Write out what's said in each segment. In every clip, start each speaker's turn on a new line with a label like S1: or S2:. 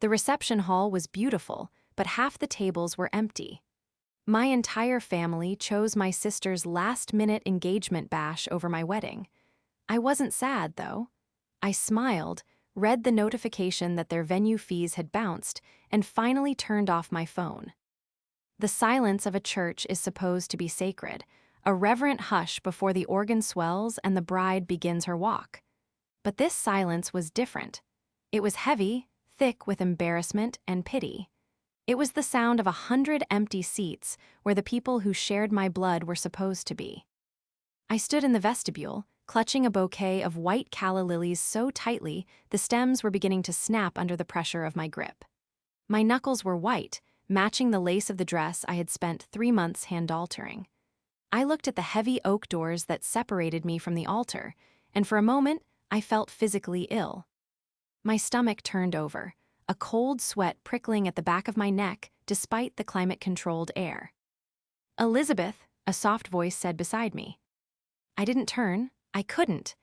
S1: The reception hall was beautiful, but half the tables were empty. My entire family chose my sister's last-minute engagement bash over my wedding. I wasn't sad, though. I smiled, read the notification that their venue fees had bounced, and finally turned off my phone. The silence of a church is supposed to be sacred, a reverent hush before the organ swells and the bride begins her walk. But this silence was different. It was heavy, thick with embarrassment and pity. It was the sound of 100 empty seats where the people who shared my blood were supposed to be. I stood in the vestibule, clutching a bouquet of white calla lilies so tightly the stems were beginning to snap under the pressure of my grip. My knuckles were white, matching the lace of the dress I had spent 3 months hand-altering. I looked at the heavy oak doors that separated me from the altar, and for a moment I felt physically ill. My stomach turned over, a cold sweat prickling at the back of my neck despite the climate-controlled air. "Elizabeth," a soft voice said beside me. I didn't turn. I couldn't.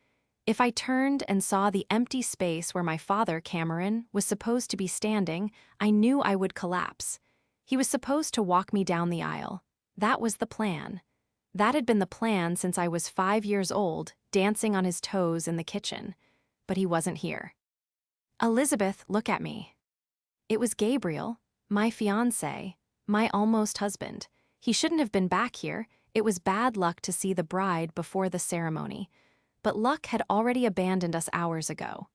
S1: If I turned and saw the empty space where my father, Cameron, was supposed to be standing, I knew I would collapse. He was supposed to walk me down the aisle. That was the plan. That had been the plan since I was 5 years old, dancing on his toes in the kitchen. But he wasn't here. "Elizabeth, look at me." It was Gabriel, my fiancé, my almost husband. He shouldn't have been back here. It was bad luck to see the bride before the ceremony. But luck had already abandoned us hours ago.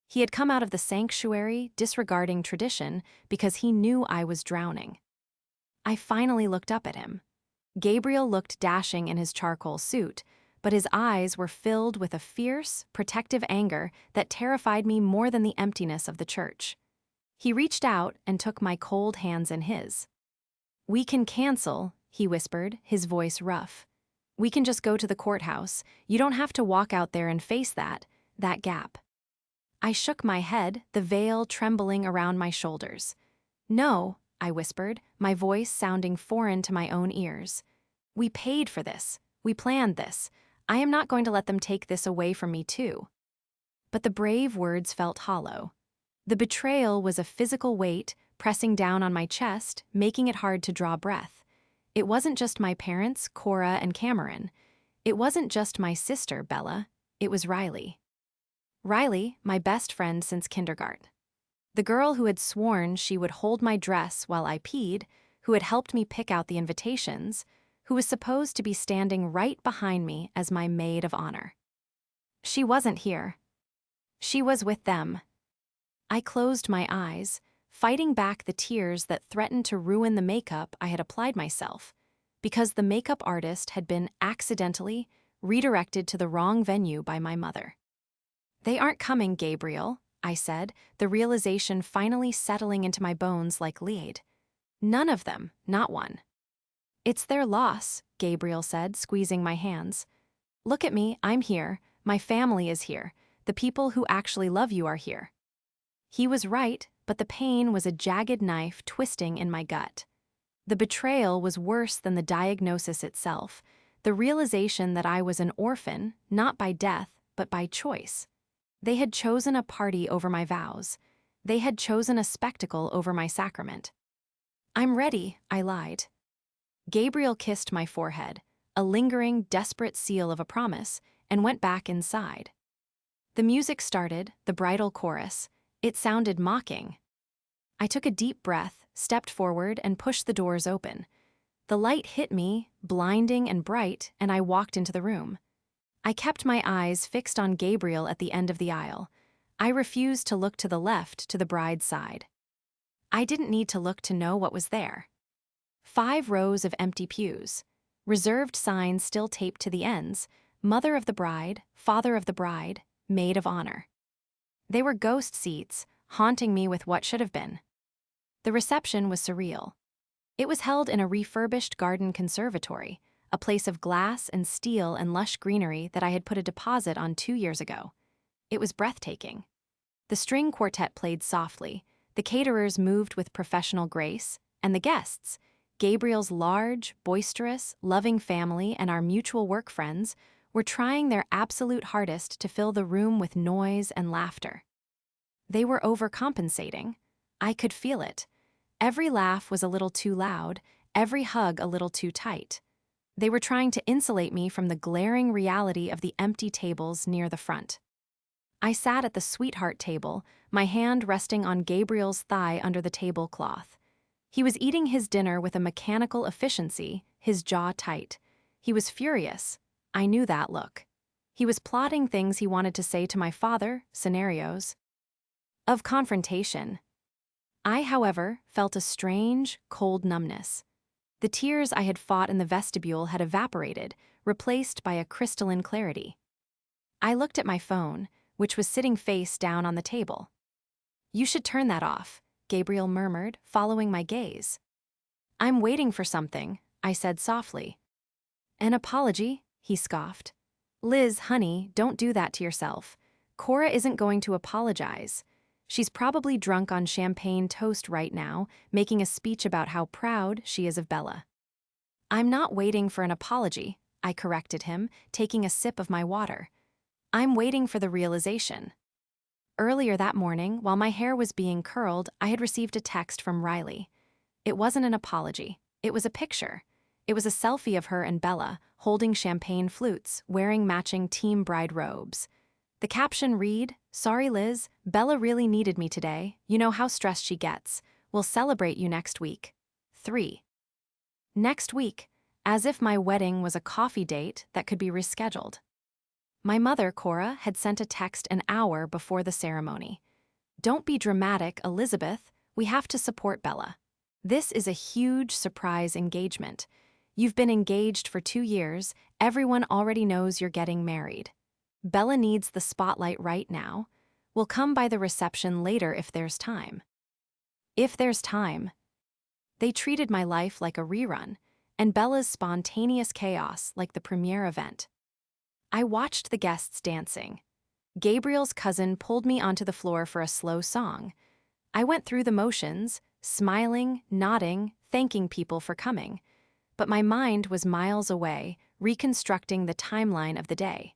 S1: He had come out of the sanctuary, disregarding tradition, because he knew I was drowning. I finally looked up at him. Gabriel looked dashing in his charcoal suit, but his eyes were filled with a fierce, protective anger that terrified me more than the emptiness of the church. He reached out and took my cold hands in his. "We can cancel," he whispered, his voice rough. "We can just go to the courthouse. You don't have to walk out there and face that gap." I shook my head, the veil trembling around my shoulders. "No," I whispered, my voice sounding foreign to my own ears. "We paid for this. We planned this. I am not going to let them take this away from me too." But the brave words felt hollow. The betrayal was a physical weight, pressing down on my chest, making it hard to draw breath. It wasn't just my parents, Cora and Cameron. It wasn't just my sister, Bella. It was Riley. Riley, my best friend since kindergarten. The girl who had sworn she would hold my dress while I peed, who had helped me pick out the invitations, who was supposed to be standing right behind me as my maid of honor. She wasn't here. She was with them. I closed my eyes, fighting back the tears that threatened to ruin the makeup I had applied myself, because the makeup artist had been accidentally redirected to the wrong venue by my mother. "They aren't coming, Gabriel," I said, the realization finally settling into my bones like lead. "None of them, not one." "It's their loss," Gabriel said, squeezing my hands. "Look at me, I'm here. My family is here. The people who actually love you are here." He was right, but the pain was a jagged knife twisting in my gut. The betrayal was worse than the diagnosis itself, the realization that I was an orphan, not by death, but by choice. They had chosen a party over my vows. They had chosen a spectacle over my sacrament. "I'm ready," I lied. Gabriel kissed my forehead, a lingering, desperate seal of a promise, and went back inside. The music started, the bridal chorus. It sounded mocking. I took a deep breath, stepped forward, and pushed the doors open. The light hit me, blinding and bright, and I walked into the room. I kept my eyes fixed on Gabriel at the end of the aisle. I refused to look to the left, to the bride's side. I didn't need to look to know what was there. 5 rows of empty pews. Reserved signs still taped to the ends. Mother of the bride, father of the bride, maid of honor. They were ghost seats, haunting me with what should have been. The reception was surreal. It was held in a refurbished garden conservatory, a place of glass and steel and lush greenery that I had put a deposit on 2 years ago. It was breathtaking. The string quartet played softly, the caterers moved with professional grace, and the guests, Gabriel's large, boisterous, loving family and our mutual work friends, were trying their absolute hardest to fill the room with noise and laughter. They were overcompensating. I could feel it. Every laugh was a little too loud, every hug a little too tight. They were trying to insulate me from the glaring reality of the empty tables near the front. I sat at the sweetheart table, my hand resting on Gabriel's thigh under the tablecloth. He was eating his dinner with a mechanical efficiency, his jaw tight. He was furious. I knew that look. He was plotting things he wanted to say to my father, scenarios of confrontation. I, however, felt a strange, cold numbness. The tears I had fought in the vestibule had evaporated, replaced by a crystalline clarity. I looked at my phone, which was sitting face down on the table. "You should turn that off," Gabriel murmured, following my gaze. "I'm waiting for something," I said softly. "An apology?" he scoffed. "Liz, honey, don't do that to yourself. Cora isn't going to apologize. She's probably drunk on champagne toast right now, making a speech about how proud she is of Bella." "I'm not waiting for an apology," I corrected him, taking a sip of my water. "I'm waiting for the realization." Earlier that morning, while my hair was being curled, I had received a text from Riley. It wasn't an apology. It was a picture. It was a selfie of her and Bella, holding champagne flutes, wearing matching team bride robes. The caption read, "Sorry, Liz, Bella really needed me today. You know how stressed she gets. We'll celebrate you next week." 3. Next week, as if my wedding was a coffee date that could be rescheduled. My mother, Cora, had sent a text an hour before the ceremony. "Don't be dramatic, Elizabeth. We have to support Bella. This is a huge surprise engagement. You've been engaged for 2 years. Everyone already knows you're getting married. Bella needs the spotlight right now. We'll come by the reception later if there's time." If there's time. They treated my life like a rerun, and Bella's spontaneous chaos like the premiere event. I watched the guests dancing. Gabriel's cousin pulled me onto the floor for a slow song. I went through the motions, smiling, nodding, thanking people for coming. But my mind was miles away, reconstructing the timeline of the day.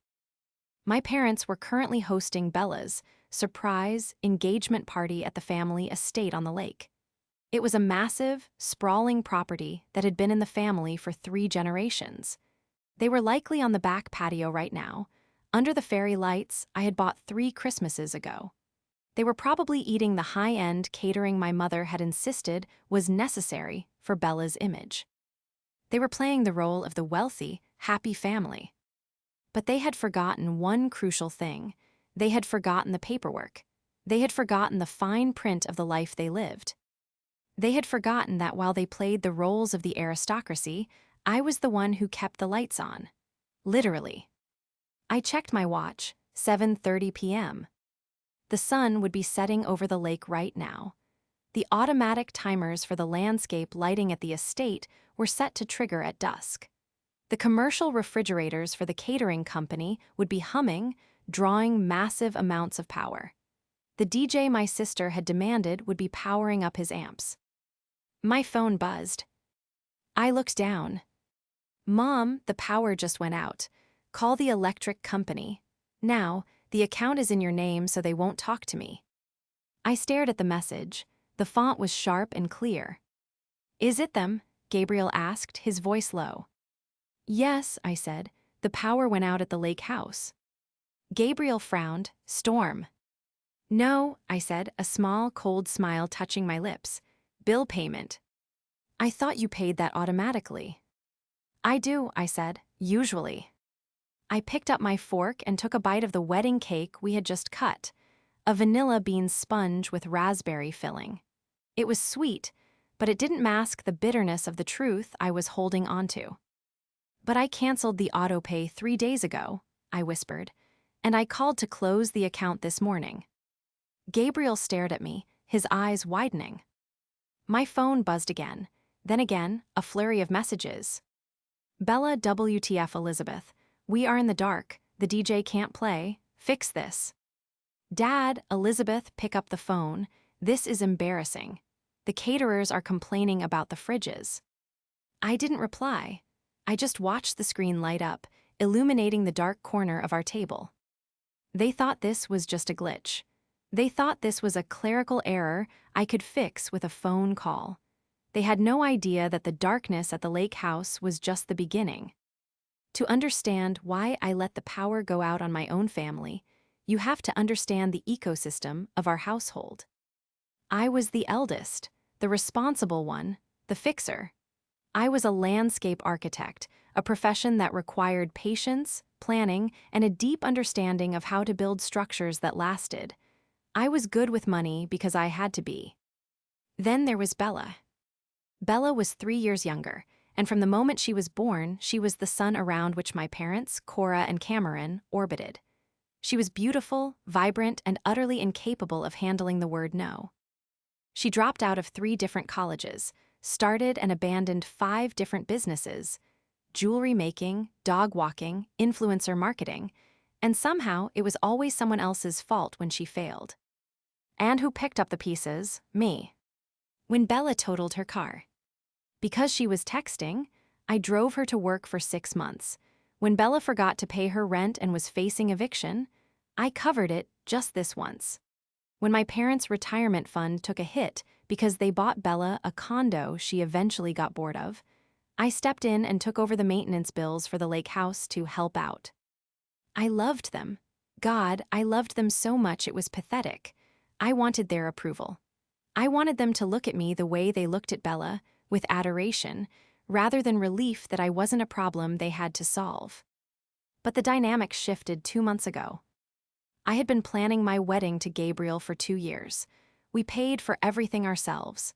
S1: My parents were currently hosting Bella's surprise engagement party at the family estate on the lake. It was a massive, sprawling property that had been in the family for 3 generations. They were likely on the back patio right now, under the fairy lights I had bought 3 Christmases ago. They were probably eating the high-end catering my mother had insisted was necessary for Bella's image. They were playing the role of the wealthy, happy family. But they had forgotten one crucial thing. They had forgotten the paperwork. They had forgotten the fine print of the life they lived. They had forgotten that while they played the roles of the aristocracy, I was the one who kept the lights on. Literally. I checked my watch, 7:30 p.m. The sun would be setting over the lake right now. The automatic timers for the landscape lighting at the estate were set to trigger at dusk. The commercial refrigerators for the catering company would be humming, drawing massive amounts of power. The DJ my sister had demanded would be powering up his amps. My phone buzzed. I looked down. "Mom, the power just went out. Call the electric company. Now, the account is in your name so they won't talk to me." I stared at the message. The font was sharp and clear. "Is it them?" Gabriel asked, his voice low. "Yes," I said. "The power went out at the lake house." Gabriel frowned. "Storm." "No," I said, a small, cold smile touching my lips. "Bill payment." "I thought you paid that automatically." "I do," I said, "usually." I picked up my fork and took a bite of the wedding cake we had just cut, a vanilla bean sponge with raspberry filling. It was sweet, but it didn't mask the bitterness of the truth I was holding onto. "But I canceled the autopay 3 days ago," I whispered, "and I called to close the account this morning." Gabriel stared at me, his eyes widening. My phone buzzed again, then again, a flurry of messages. "Bella, WTF Elizabeth. We are in the dark. The DJ can't play. Fix this." "Dad," Elizabeth, pick up the phone. "This is embarrassing. The caterers are complaining about the fridges." I didn't reply. I just watched the screen light up, illuminating the dark corner of our table. They thought this was just a glitch. They thought this was a clerical error I could fix with a phone call. They had no idea that the darkness at the lake house was just the beginning. To understand why I let the power go out on my own family, you have to understand the ecosystem of our household. I was the eldest, the responsible one, the fixer. I was a landscape architect, a profession that required patience, planning, and a deep understanding of how to build structures that lasted. I was good with money because I had to be. Then there was Bella. Bella was 3 years younger, and from the moment she was born, she was the sun around which my parents, Cora and Cameron, orbited. She was beautiful, vibrant, and utterly incapable of handling the word no. She dropped out of 3 different colleges, started and abandoned 5 different businesses: jewelry making, dog walking, influencer marketing, and somehow it was always someone else's fault when she failed. And who picked up the pieces? Me. When Bella totaled her car. Because she was texting, I drove her to work for 6 months. When Bella forgot to pay her rent and was facing eviction, I covered it just this once. When my parents' retirement fund took a hit because they bought Bella a condo she eventually got bored of, I stepped in and took over the maintenance bills for the lake house to help out. I loved them. God, I loved them so much it was pathetic. I wanted their approval. I wanted them to look at me the way they looked at Bella, with adoration, rather than relief that I wasn't a problem they had to solve. But the dynamic shifted 2 months ago. I had been planning my wedding to Gabriel for 2 years. We paid for everything ourselves.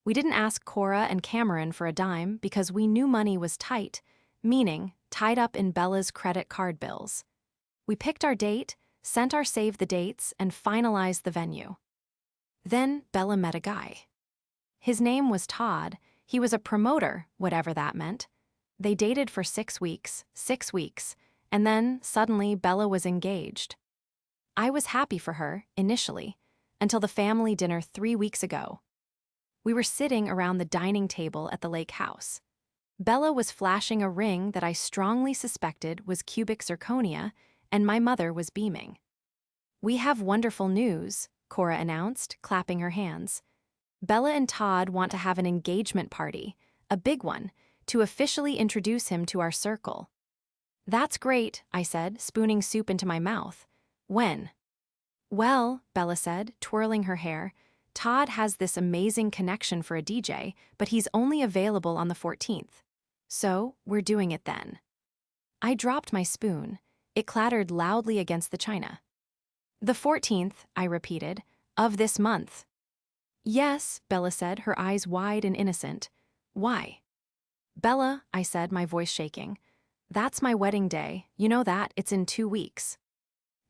S1: We didn't ask Cora and Cameron for a dime because we knew money was tight, meaning tied up in Bella's credit card bills. We picked our date, sent our save the dates, and finalized the venue. Then Bella met a guy. His name was Todd. He was a promoter, whatever that meant. They dated for 6 weeks, and then, suddenly, Bella was engaged. I was happy for her, initially, until the family dinner 3 weeks ago. We were sitting around the dining table at the lake house. Bella was flashing a ring that I strongly suspected was cubic zirconia, and my mother was beaming. "We have wonderful news," Cora announced, clapping her hands. "Bella and Todd want to have an engagement party, a big one, to officially introduce him to our circle." "That's great," I said, spooning soup into my mouth. "When?" "Well," Bella said, twirling her hair, "Todd has this amazing connection for a DJ, but he's only available on the 14th. So, we're doing it then." I dropped my spoon. It clattered loudly against the china. "The 14th, I repeated, "of this month." "Yes," Bella said, her eyes wide and innocent. "Why?" "Bella," I said, my voice shaking, "that's my wedding day. You know that, it's in 2 weeks."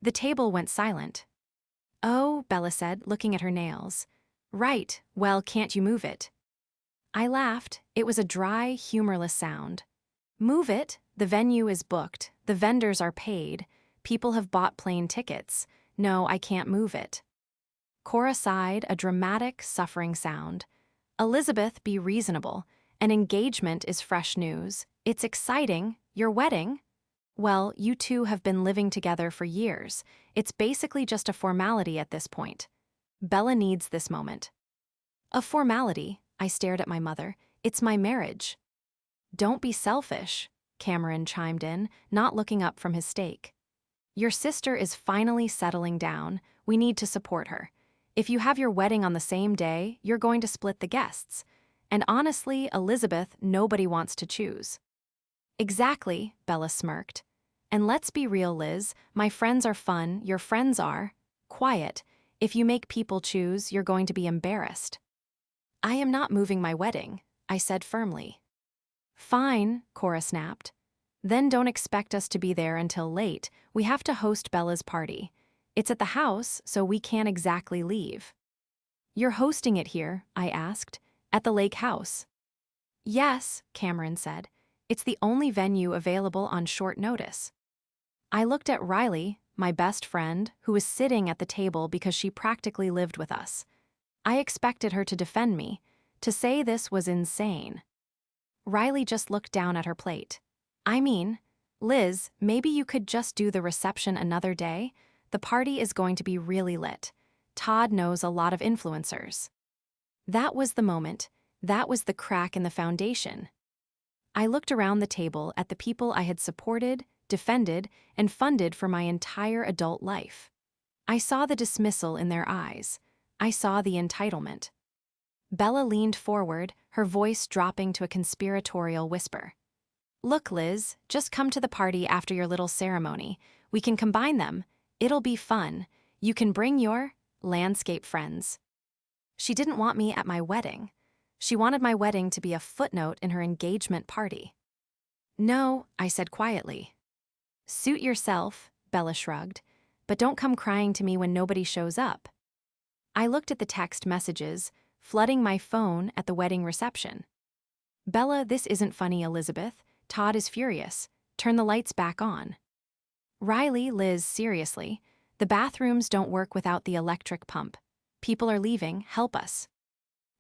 S1: The table went silent. "Oh," Bella said, looking at her nails. "Right, well, can't you move it?" I laughed. It was a dry, humorless sound. "Move it? The venue is booked. The vendors are paid. People have bought plane tickets. No, I can't move it." Cora sighed, a dramatic, suffering sound. "Elizabeth, be reasonable. An engagement is fresh news. It's exciting. Your wedding? Well, you two have been living together for years. It's basically just a formality at this point. Bella needs this moment." "A formality?" I stared at my mother. "It's my marriage." "Don't be selfish," Cameron chimed in, not looking up from his steak. "Your sister is finally settling down. We need to support her. If you have your wedding on the same day, you're going to split the guests. And honestly, Elizabeth, nobody wants to choose." "Exactly," Bella smirked. "And let's be real, Liz, my friends are fun, your friends are quiet. If you make people choose, you're going to be embarrassed." "I am not moving my wedding," I said firmly. "Fine," Cora snapped. "Then don't expect us to be there until late. We have to host Bella's party. It's at the house, so we can't exactly leave." "You're hosting it here?" I asked. "At the lake house?" "Yes," Cameron said. "It's the only venue available on short notice." I looked at Riley, my best friend, who was sitting at the table because she practically lived with us. I expected her to defend me, to say this was insane. Riley just looked down at her plate. "I mean, Liz, maybe you could just do the reception another day? The party is going to be really lit. Todd knows a lot of influencers. That was the moment. That was the crack in the foundation. I looked around the table at the people I had supported, defended, and funded for my entire adult life. I saw the dismissal in their eyes. I saw the entitlement. Bella leaned forward, her voice dropping to a conspiratorial whisper. "Look, Liz, just come to the party after your little ceremony. We can combine them. It'll be fun. You can bring your landscape friends." She didn't want me at my wedding. She wanted my wedding to be a footnote in her engagement party. "No," I said quietly. "Suit yourself," Bella shrugged, "but don't come crying to me when nobody shows up." I looked at the text messages, flooding my phone at the wedding reception. "Bella, this isn't funny, Elizabeth. Todd is furious. Turn the lights back on." "Riley, Liz, seriously. The bathrooms don't work without the electric pump. People are leaving, help us."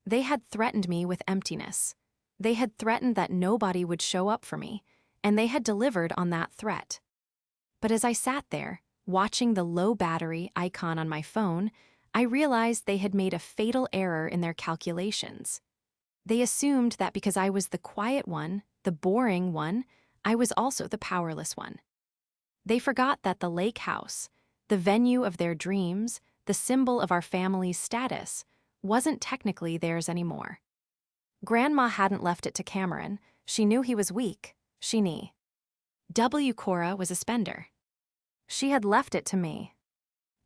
S1: They had threatened me with emptiness. They had threatened that nobody would show up for me, and they had delivered on that threat. But as I sat there, watching the low battery icon on my phone, I realized they had made a fatal error in their calculations. They assumed that because I was the quiet one, the boring one, I was also the powerless one. They forgot that the lake house, the venue of their dreams, the symbol of our family's status, wasn't technically theirs anymore. Grandma hadn't left it to Cameron. She knew he was weak. She knew. Cora was a spender. She had left it to me.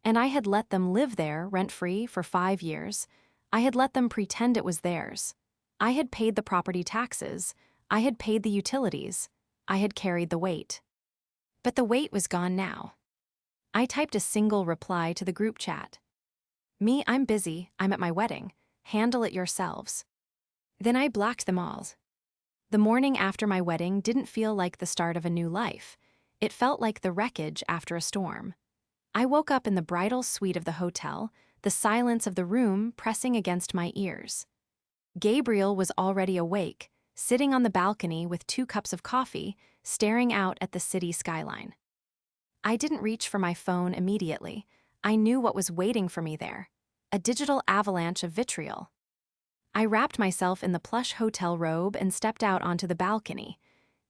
S1: And I had let them live there rent-free for 5 years. I had let them pretend it was theirs. I had paid the property taxes. I had paid the utilities. I had carried the weight. But the weight was gone now. I typed a single reply to the group chat. "Me, I'm busy. I'm at my wedding. Handle it yourselves." Then I blocked them all. The morning after my wedding didn't feel like the start of a new life. It felt like the wreckage after a storm. I woke up in the bridal suite of the hotel, the silence of the room pressing against my ears. Gabriel was already awake, sitting on the balcony with 2 cups of coffee, staring out at the city skyline. I didn't reach for my phone immediately. I knew what was waiting for me there. A digital avalanche of vitriol. I wrapped myself in the plush hotel robe and stepped out onto the balcony.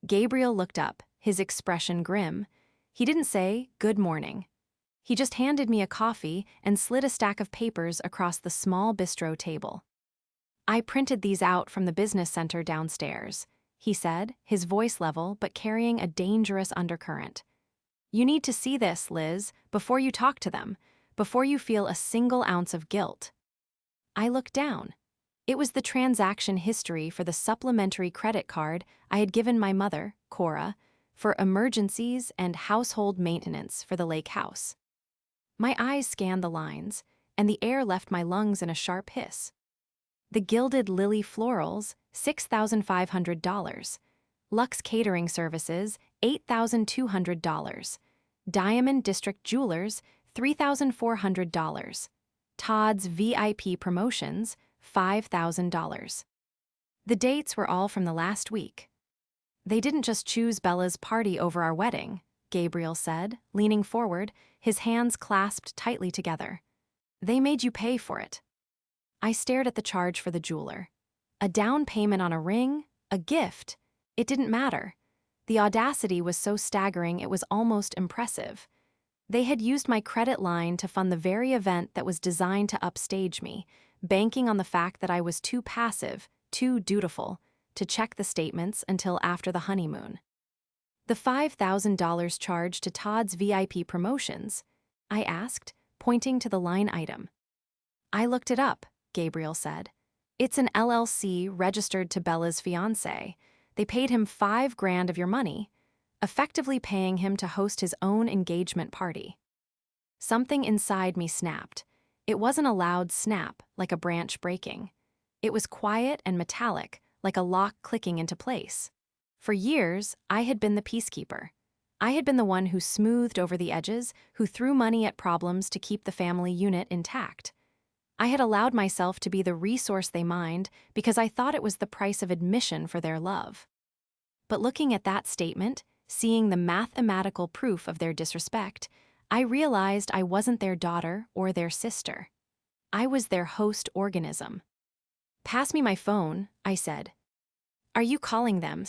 S1: Gabriel looked up, his expression grim. He didn't say, "Good morning." He just handed me a coffee and slid a stack of papers across the small bistro table. "I printed these out from the business center downstairs," he said, his voice level but carrying a dangerous undercurrent. "You need to see this, Liz, before you talk to them, before you feel a single ounce of guilt." I looked down. It was the transaction history for the supplementary credit card I had given my mother, Cora, for emergencies and household maintenance for the lake house. My eyes scanned the lines, and the air left my lungs in a sharp hiss. The Gilded Lily Florals, $6,500. Lux Catering Services, $8,200. Diamond District Jewelers, $3,400. Todd's VIP Promotions, $5,000. The dates were all from the last week. "They didn't just choose Bella's party over our wedding," Gabriel said, leaning forward, his hands clasped tightly together. "They made you pay for it." I stared at the charge for the jeweler. A down payment on a ring? A gift? It didn't matter. The audacity was so staggering it was almost impressive. They had used my credit line to fund the very event that was designed to upstage me, banking on the fact that I was too passive, too dutiful, to check the statements until after the honeymoon. "The $5,000 charge to Todd's VIP Promotions?" I asked, pointing to the line item. "I looked it up," Gabriel said. "It's an LLC registered to Bella's fiancé. They paid him $5,000 of your money, effectively paying him to host his own engagement party." Something inside me snapped. It wasn't a loud snap, like a branch breaking. It was quiet and metallic, like a lock clicking into place. For years, I had been the peacekeeper. I had been the one who smoothed over the edges, who threw money at problems to keep the family unit intact. I had allowed myself to be the resource they mined because I thought it was the price of admission for their love. But looking at that statement, seeing the mathematical proof of their disrespect, I realized I wasn't their daughter or their sister. I was their host organism. "Pass me my phone," I said. "Are you calling them?"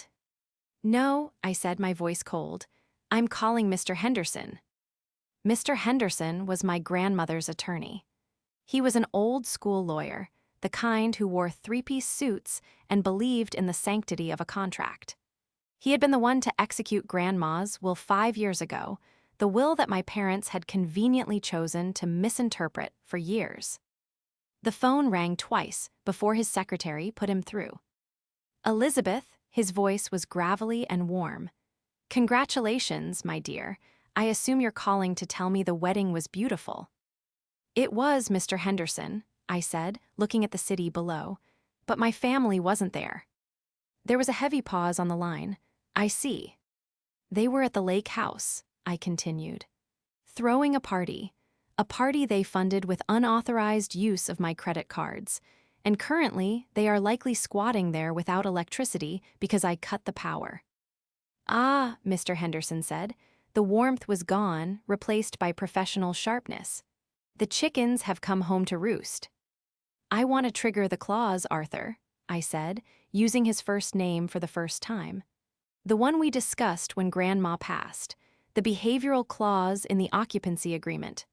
S1: "No," I said, my voice cold. "I'm calling Mr. Henderson." Mr. Henderson was my grandmother's attorney. He was an old-school lawyer, the kind who wore three-piece suits and believed in the sanctity of a contract. He had been the one to execute Grandma's will 5 years ago, the will that my parents had conveniently chosen to misinterpret for years. The phone rang twice before his secretary put him through. "Elizabeth," his voice was gravelly and warm. "Congratulations, my dear. I assume you're calling to tell me the wedding was beautiful." "It was, Mr. Henderson," I said, looking at the city below, "but my family wasn't there." There was a heavy pause on the line. "I see." "They were at the lake house," I continued. "Throwing a party they funded with unauthorized use of my credit cards, and currently they are likely squatting there without electricity because I cut the power." "Ah," Mr. Henderson said. The warmth was gone, replaced by professional sharpness. "The chickens have come home to roost." "I want to trigger the clause, Arthur," I said, using his first name for the first time. "The one we discussed when Grandma passed, the behavioral clause in the occupancy agreement."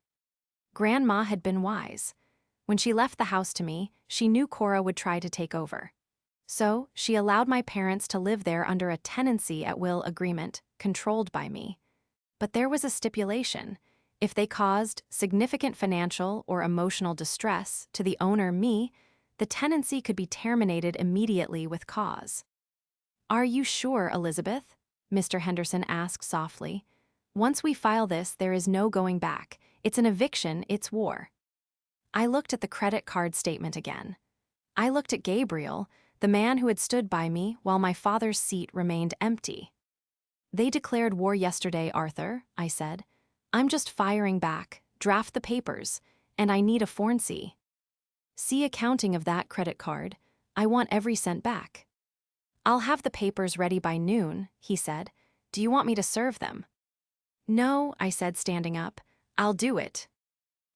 S1: Grandma had been wise. When she left the house to me, she knew Cora would try to take over. So, she allowed my parents to live there under a tenancy-at-will agreement, controlled by me. But there was a stipulation. If they caused significant financial or emotional distress to the owner, me, the tenancy could be terminated immediately with cause. "Are you sure, Elizabeth?" Mr. Henderson asked softly. "Once we file this, there is no going back. It's an eviction, it's war." I looked at the credit card statement again. I looked at Gabriel, the man who had stood by me while my father's seat remained empty. "They declared war yesterday, Arthur," I said. "I'm just firing back. Draft the papers. And I need a forency. See accounting of that credit card. I want every cent back." "I'll have the papers ready by noon," he said. "Do you want me to serve them?" "No," I said, standing up. "I'll do it."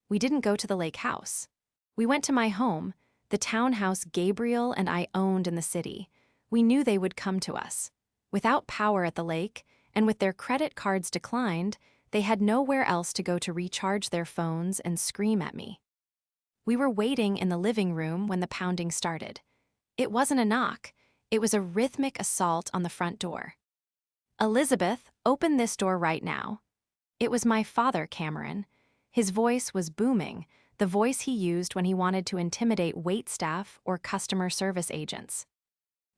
S1: We didn't go to the lake house. We went to my home, the townhouse Gabriel and I owned in the city. We knew they would come to us. Without power at the lake, and with their credit cards declined, they had nowhere else to go to recharge their phones and scream at me. We were waiting in the living room when the pounding started. It wasn't a knock. It was a rhythmic assault on the front door. "Elizabeth, open this door right now." It was my father, Cameron. His voice was booming, the voice he used when he wanted to intimidate waitstaff or customer service agents.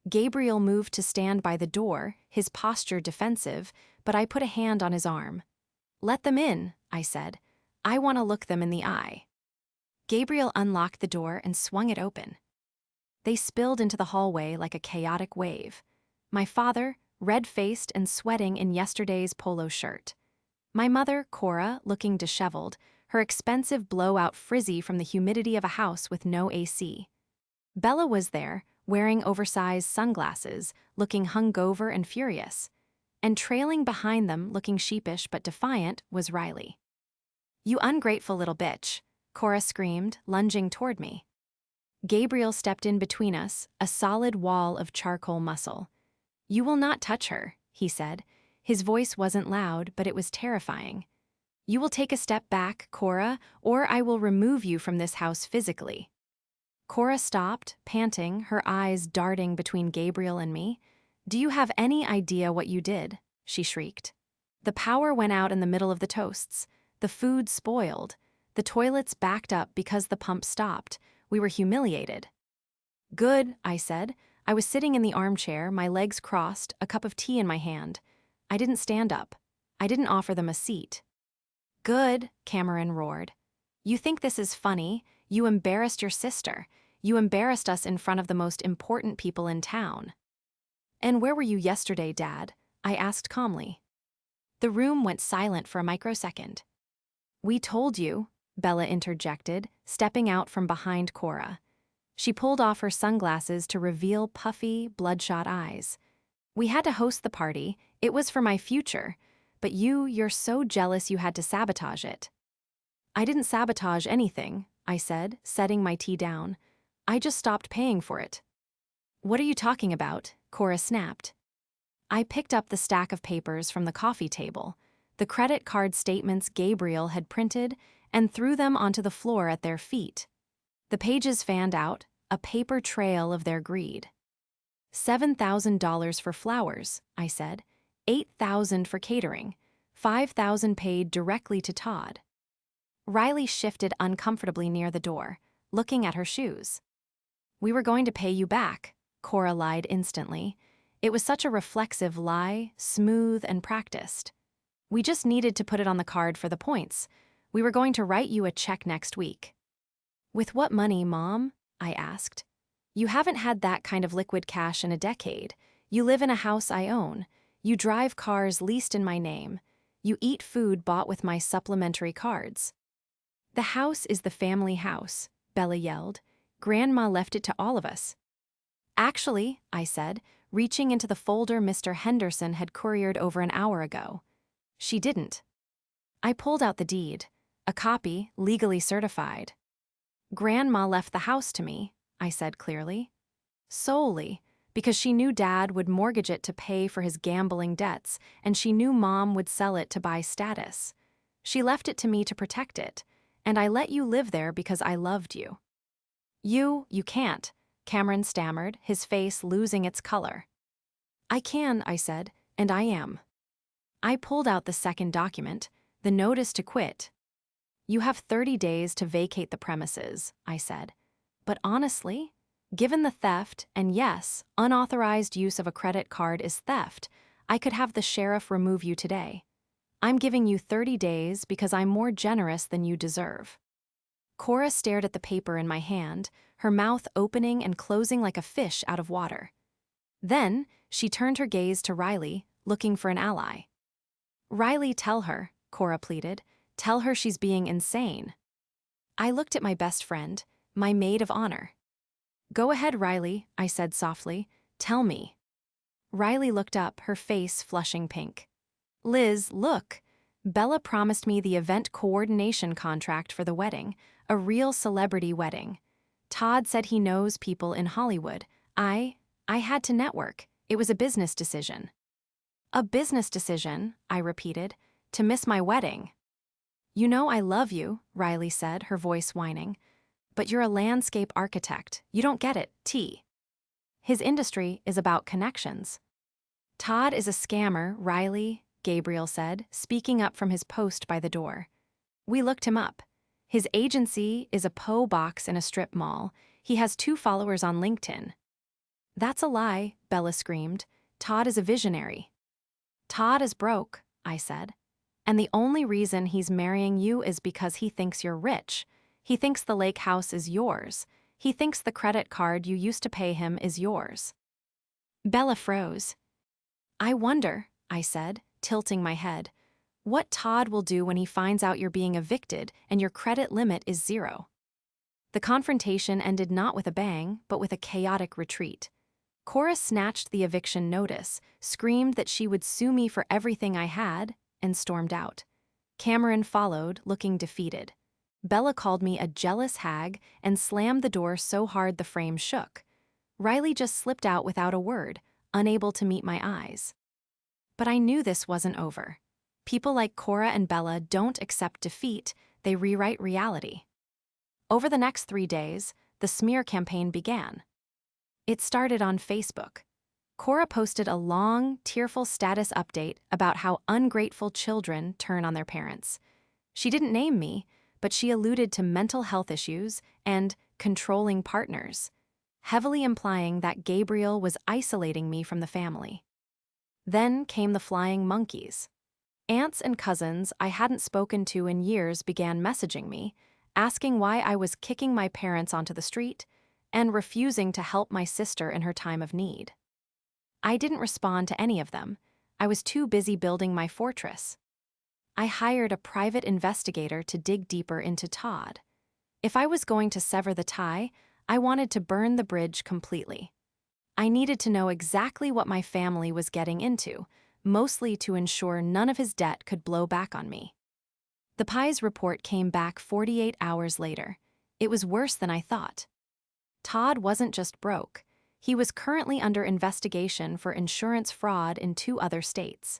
S1: Gabriel moved to stand by the door, his posture defensive, but I put a hand on his arm. "Let them in," I said. "I want to look them in the eye." Gabriel unlocked the door and swung it open. They spilled into the hallway like a chaotic wave. My father, red-faced and sweating in yesterday's polo shirt. My mother, Cora, looking disheveled, her expensive blowout frizzy from the humidity of a house with no AC. Bella was there, wearing oversized sunglasses, looking hungover and furious. And trailing behind them, looking sheepish but defiant, was Riley. "You ungrateful little bitch," Cora screamed, lunging toward me. Gabriel stepped in between us, a solid wall of charcoal muscle. "You will not touch her," he said. His voice wasn't loud, but it was terrifying. "You will take a step back, Cora, or I will remove you from this house physically." Cora stopped, panting, her eyes darting between Gabriel and me. "Do you have any idea what you did?" she shrieked. "The power went out in the middle of the toasts. The food spoiled. The toilets backed up because the pump stopped. We were humiliated." "Good," I said. I was sitting in the armchair, my legs crossed, a cup of tea in my hand. I didn't stand up. I didn't offer them a seat. "Good," Cameron roared. "You think this is funny? You embarrassed your sister. You embarrassed us in front of the most important people in town." "And where were you yesterday, Dad?" I asked calmly. The room went silent for a microsecond. "We told you," Bella interjected, stepping out from behind Cora. She pulled off her sunglasses to reveal puffy, bloodshot eyes. "We had to host the party. It was for my future. But you're so jealous you had to sabotage it." "I didn't sabotage anything," I said, setting my tea down. I just stopped paying for it. What are you talking about? Cora snapped. I picked up the stack of papers from the coffee table, the credit card statements Gabriel had printed, and threw them onto the floor at their feet. The pages fanned out, a paper trail of their greed. $7,000 for flowers, I said. $8,000 for catering. $5,000 paid directly to Todd. Riley shifted uncomfortably near the door, looking at her shoes. We were going to pay you back, Cora lied instantly. It was such a reflexive lie, smooth and practiced. We just needed to put it on the card for the points. We were going to write you a check next week. With what money, Mom? I asked. You haven't had that kind of liquid cash in a decade. You live in a house I own. You drive cars leased in my name. You eat food bought with my supplementary cards. The house is the family house, Bella yelled. Grandma left it to all of us. Actually, I said, reaching into the folder Mr. Henderson had couriered over an hour ago. She didn't. I pulled out the deed, a copy, legally certified. Grandma left the house to me, I said clearly. Solely because she knew Dad would mortgage it to pay for his gambling debts, and she knew Mom would sell it to buy status. She left it to me to protect it, and I let you live there because I loved you. You can't, Cameron stammered, his face losing its color. I can, I said, and I am. I pulled out the second document, the notice to quit. You have 30 days to vacate the premises, I said. But honestly, given the theft, and yes, unauthorized use of a credit card is theft, I could have the sheriff remove you today. I'm giving you 30 days because I'm more generous than you deserve. Cora stared at the paper in my hand, her mouth opening and closing like a fish out of water. Then, she turned her gaze to Riley, looking for an ally. Riley, tell her, Cora pleaded. Tell her she's being insane. I looked at my best friend, my maid of honor. Go ahead, Riley, I said softly. Tell me. Riley looked up, her face flushing pink. Liz, look. Bella promised me the event coordination contract for the wedding, a real celebrity wedding. Todd said he knows people in Hollywood. I had to network. It was a business decision. A business decision, I repeated, to miss my wedding. You know I love you, Riley said, her voice whining. But you're a landscape architect. You don't get it, T. His industry is about connections. Todd is a scammer, Riley, Gabriel said, speaking up from his post by the door. We looked him up. His agency is a PO box in a strip mall. He has 2 followers on LinkedIn. That's a lie, Bella screamed. Todd is a visionary. Todd is broke, I said. And the only reason he's marrying you is because he thinks you're rich. He thinks the lake house is yours. He thinks the credit card you used to pay him is yours. Bella froze. I wonder, I said, tilting my head, what Todd will do when he finds out you're being evicted and your credit limit is 0. The confrontation ended not with a bang, but with a chaotic retreat. Cora snatched the eviction notice, screamed that she would sue me for everything I had, and stormed out. Cameron followed, looking defeated. Bella called me a jealous hag and slammed the door so hard the frame shook. Riley just slipped out without a word, unable to meet my eyes. But I knew this wasn't over. People like Cora and Bella don't accept defeat, they rewrite reality. Over the next 3 days, the smear campaign began. It started on Facebook. Cora posted a long, tearful status update about how ungrateful children turn on their parents. She didn't name me, but she alluded to mental health issues and controlling partners, heavily implying that Gabriel was isolating me from the family. Then came the flying monkeys. Aunts and cousins I hadn't spoken to in years began messaging me, asking why I was kicking my parents onto the street and refusing to help my sister in her time of need. I didn't respond to any of them. I was too busy building my fortress. I hired a private investigator to dig deeper into Todd. If I was going to sever the tie, I wanted to burn the bridge completely. I needed to know exactly what my family was getting into, mostly to ensure none of his debt could blow back on me. The Pie's report came back 48 hours later. It was worse than I thought. Todd wasn't just broke. He was currently under investigation for insurance fraud in 2 other states.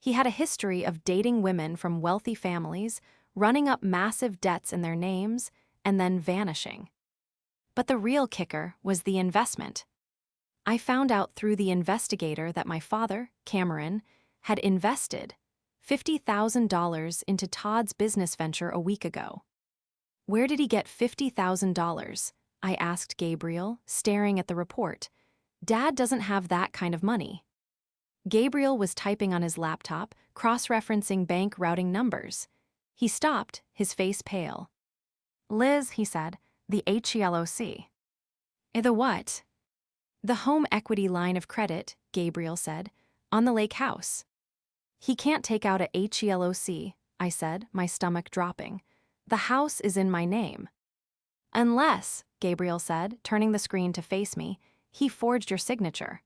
S1: He had a history of dating women from wealthy families, running up massive debts in their names, and then vanishing. But the real kicker was the investment. I found out through the investigator that my father, Cameron, had invested $50,000 into Todd's business venture a week ago. Where did he get $50,000? I asked Gabriel, staring at the report. Dad doesn't have that kind of money. Gabriel was typing on his laptop, cross-referencing bank routing numbers. He stopped, his face pale. Liz, he said, the HELOC. The what? The home equity line of credit, Gabriel said, on the lake house. He can't take out a HELOC, I said, my stomach dropping. The house is in my name. Unless, Gabriel said, turning the screen to face me, he forged your signature.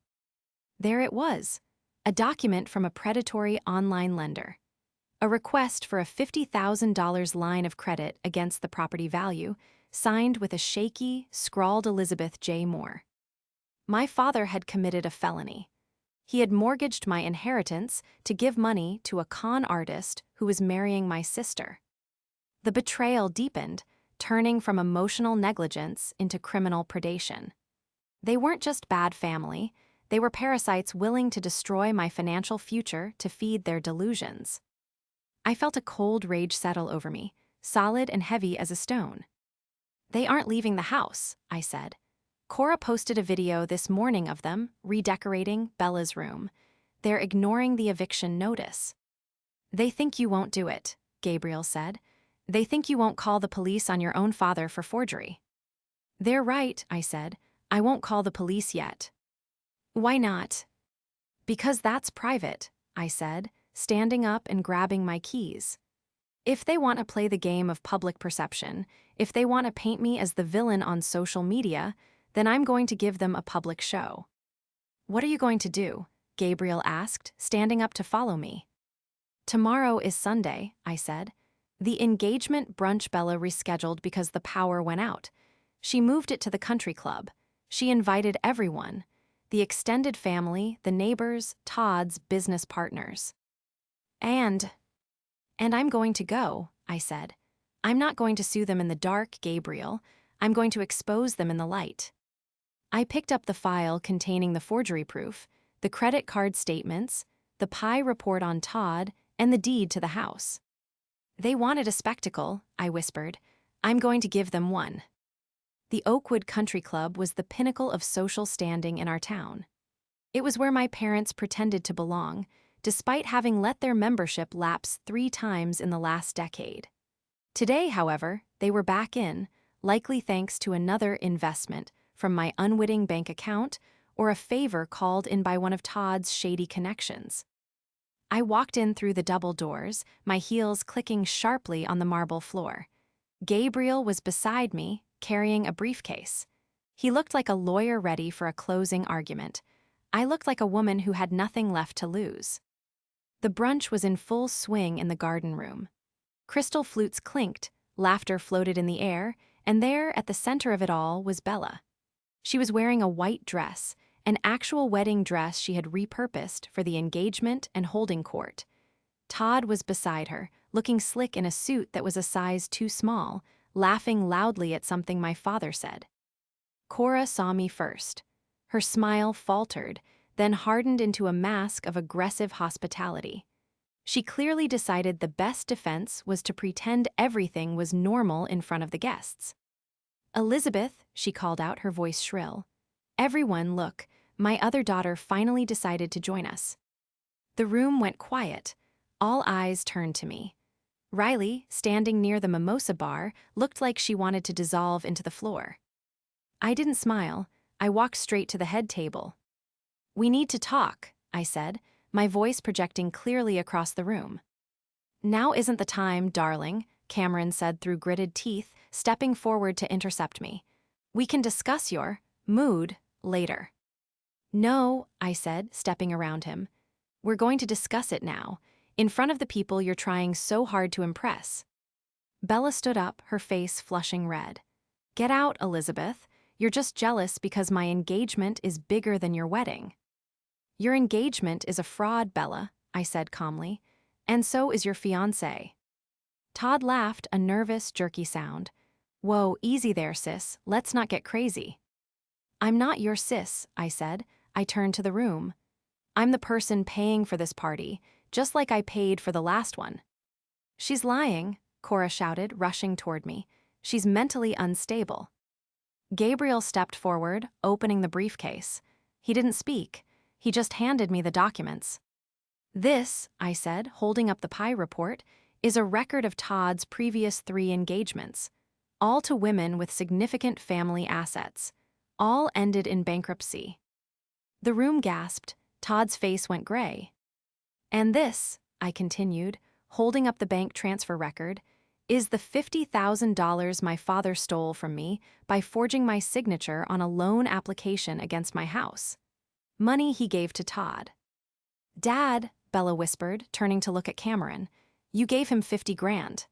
S1: There it was, a document from a predatory online lender. A request for a $50,000 line of credit against the property value, signed with a shaky, scrawled Elizabeth J. Moore. My father had committed a felony. He had mortgaged my inheritance to give money to a con artist who was marrying my sister. The betrayal deepened, turning from emotional negligence into criminal predation. They weren't just bad family, they were parasites willing to destroy my financial future to feed their delusions. I felt a cold rage settle over me, solid and heavy as a stone. They aren't leaving the house, I said. Cora posted a video this morning of them redecorating Bella's room. They're ignoring the eviction notice. They think you won't do it, Gabriel said. They think you won't call the police on your own father for forgery. They're right, I said. I won't call the police yet. Why not? Because that's private, I said, standing up and grabbing my keys. If they want to play the game of public perception, if they want to paint me as the villain on social media, then I'm going to give them a public show. What are you going to do? Gabriel asked, standing up to follow me. Tomorrow is Sunday, I said. The engagement brunch Bella rescheduled because the power went out. She moved it to the country club. She invited everyone, the extended family, the neighbors, Todd's business partners. And I'm going to go, I said. I'm not going to sue them in the dark, Gabriel. I'm going to expose them in the light. I picked up the file containing the forgery proof, the credit card statements, the PI report on Todd, and the deed to the house. They wanted a spectacle, I whispered. I'm going to give them one. The Oakwood Country Club was the pinnacle of social standing in our town. It was where my parents pretended to belong, despite having let their membership lapse 3 times in the last decade. Today, however, they were back in, likely thanks to another investment from my unwitting bank account or a favor called in by one of Todd's shady connections. I walked in through the double doors, my heels clicking sharply on the marble floor. Gabriel was beside me, carrying a briefcase. He looked like a lawyer ready for a closing argument. I looked like a woman who had nothing left to lose. The brunch was in full swing in the garden room. Crystal flutes clinked, laughter floated in the air, and there, at the center of it all, was Bella. She was wearing a white dress, an actual wedding dress she had repurposed for the engagement and holding court. Todd was beside her, looking slick in a suit that was a size too small, laughing loudly at something my father said. Cora saw me first. Her smile faltered, then hardened into a mask of aggressive hospitality. She clearly decided the best defense was to pretend everything was normal in front of the guests. Elizabeth, she called out, her voice shrill. Everyone, look, my other daughter finally decided to join us. The room went quiet. All eyes turned to me. Riley, standing near the mimosa bar, looked like she wanted to dissolve into the floor. I didn't smile. I walked straight to the head table. We need to talk, I said, my voice projecting clearly across the room. Now isn't the time, darling, Cameron said through gritted teeth, stepping forward to intercept me. We can discuss your mood later. No, I said, stepping around him. We're going to discuss it now, in front of the people you're trying so hard to impress. Bella stood up, her face flushing red. Get out, Elizabeth. You're just jealous because my engagement is bigger than your wedding. Your engagement is a fraud, Bella, I said calmly, and so is your fiancé. Todd laughed, a nervous, jerky sound. Whoa, easy there, sis. Let's not get crazy. I'm not your sis, I said. I turned to the room. I'm the person paying for this party, just like I paid for the last one. She's lying, Cora shouted, rushing toward me. She's mentally unstable. Gabriel stepped forward, opening the briefcase. He didn't speak. He just handed me the documents. This, I said, holding up the pie report, is a record of Todd's previous 3 engagements, all to women with significant family assets. All ended in bankruptcy. The room gasped. Todd's face went gray. And this, I continued, holding up the bank transfer record, is the $50,000 my father stole from me by forging my signature on a loan application against my house. Money he gave to Todd. Dad, Bella whispered, turning to look at Cameron, you gave him 50 grand.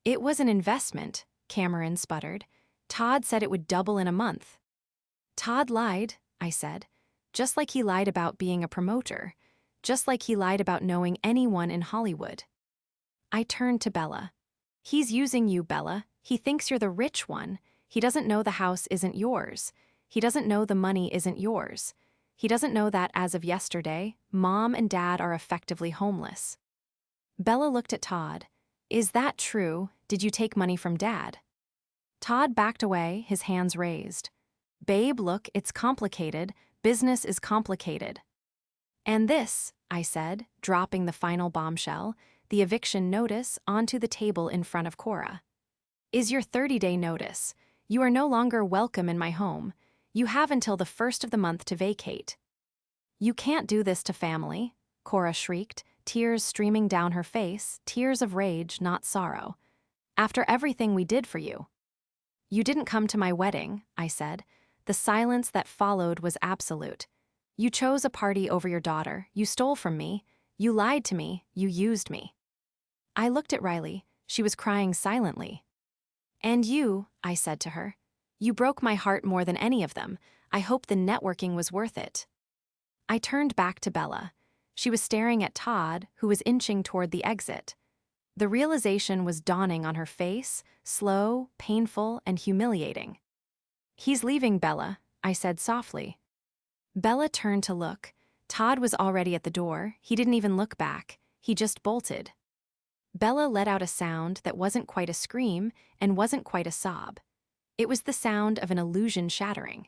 S1: It was an investment, Cameron sputtered. Todd said it would double in a month. Todd lied, I said, just like he lied about being a promoter, just like he lied about knowing anyone in Hollywood. I turned to Bella. He's using you, Bella. He thinks you're the rich one. He doesn't know the house isn't yours. He doesn't know the money isn't yours. He doesn't know that as of yesterday, Mom and Dad are effectively homeless. Bella looked at Todd. Is that true? Did you take money from Dad? Todd backed away, his hands raised. Babe, look, it's complicated. Business is complicated. And this, I said, dropping the final bombshell, the eviction notice onto the table in front of Cora, is your 30-day notice. You are no longer welcome in my home. You have until the 1st of the month to vacate. You can't do this to family, Cora shrieked, tears streaming down her face, tears of rage, not sorrow. After everything we did for you. You didn't come to my wedding, I said. The silence that followed was absolute. You chose a party over your daughter. You stole from me. You lied to me. You used me. I looked at Riley. She was crying silently. And you, I said to her. You broke my heart more than any of them. I hope the networking was worth it. I turned back to Bella. She was staring at Todd, who was inching toward the exit. The realization was dawning on her face, slow, painful, and humiliating. He's leaving, Bella, I said softly. Bella turned to look. Todd was already at the door. He didn't even look back. He just bolted. Bella let out a sound that wasn't quite a scream and wasn't quite a sob. It was the sound of an illusion shattering.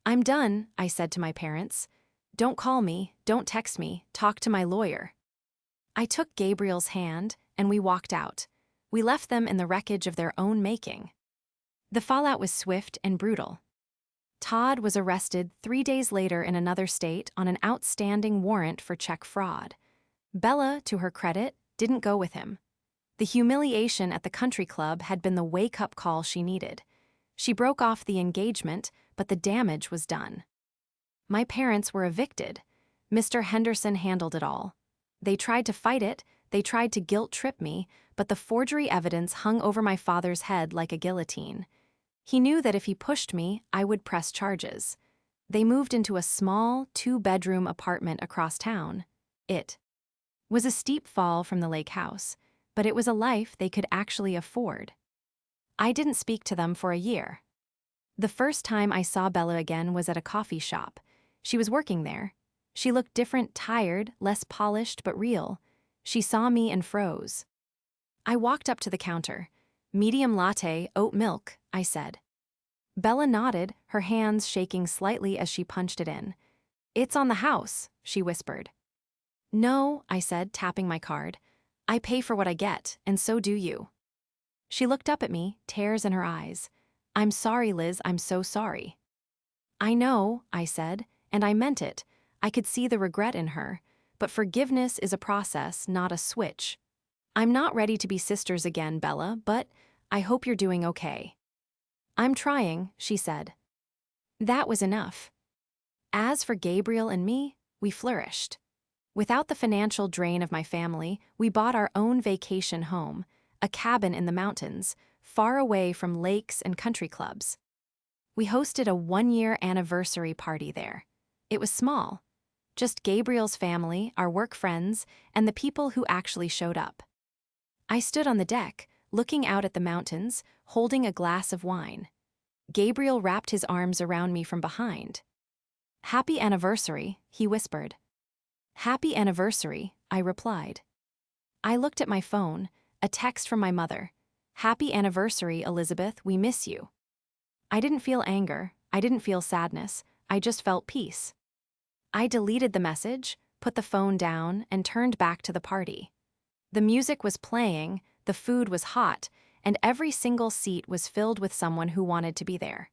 S1: I'm done, I said to my parents. Don't call me, don't text me, talk to my lawyer. I took Gabriel's hand, and we walked out. We left them in the wreckage of their own making. The fallout was swift and brutal. Todd was arrested 3 days later in another state on an outstanding warrant for check fraud. Bella, to her credit, didn't go with him. The humiliation at the country club had been the wake-up call she needed. She broke off the engagement, but the damage was done. My parents were evicted. Mr. Henderson handled it all. They tried to fight it, they tried to guilt-trip me, but the forgery evidence hung over my father's head like a guillotine. He knew that if he pushed me, I would press charges. They moved into a small, 2-bedroom apartment across town. It was a steep fall from the lake house, but it was a life they could actually afford. I didn't speak to them for a year. The first time I saw Bella again was at a coffee shop. She was working there. She looked different, tired, less polished but real. She saw me and froze. I walked up to the counter. Medium latte, oat milk, I said. Bella nodded, her hands shaking slightly as she punched it in. It's on the house, she whispered. No, I said, tapping my card. I pay for what I get, and so do you. She looked up at me, tears in her eyes. I'm sorry, Liz, I'm so sorry. I know, I said, and I meant it. I could see the regret in her, but forgiveness is a process, not a switch. I'm not ready to be sisters again, Bella, but I hope you're doing okay. I'm trying, she said. That was enough. As for Gabriel and me, we flourished. Without the financial drain of my family, we bought our own vacation home, a cabin in the mountains, far away from lakes and country clubs. We hosted a one-year anniversary party there. It was small. Just Gabriel's family, our work friends, and the people who actually showed up. I stood on the deck, looking out at the mountains, holding a glass of wine. Gabriel wrapped his arms around me from behind. "Happy anniversary," he whispered. "Happy anniversary," I replied. I looked at my phone, a text from my mother. "Happy anniversary, Elizabeth, we miss you." I didn't feel anger, I didn't feel sadness, I just felt peace. I deleted the message, put the phone down, and turned back to the party. The music was playing, the food was hot, and every single seat was filled with someone who wanted to be there.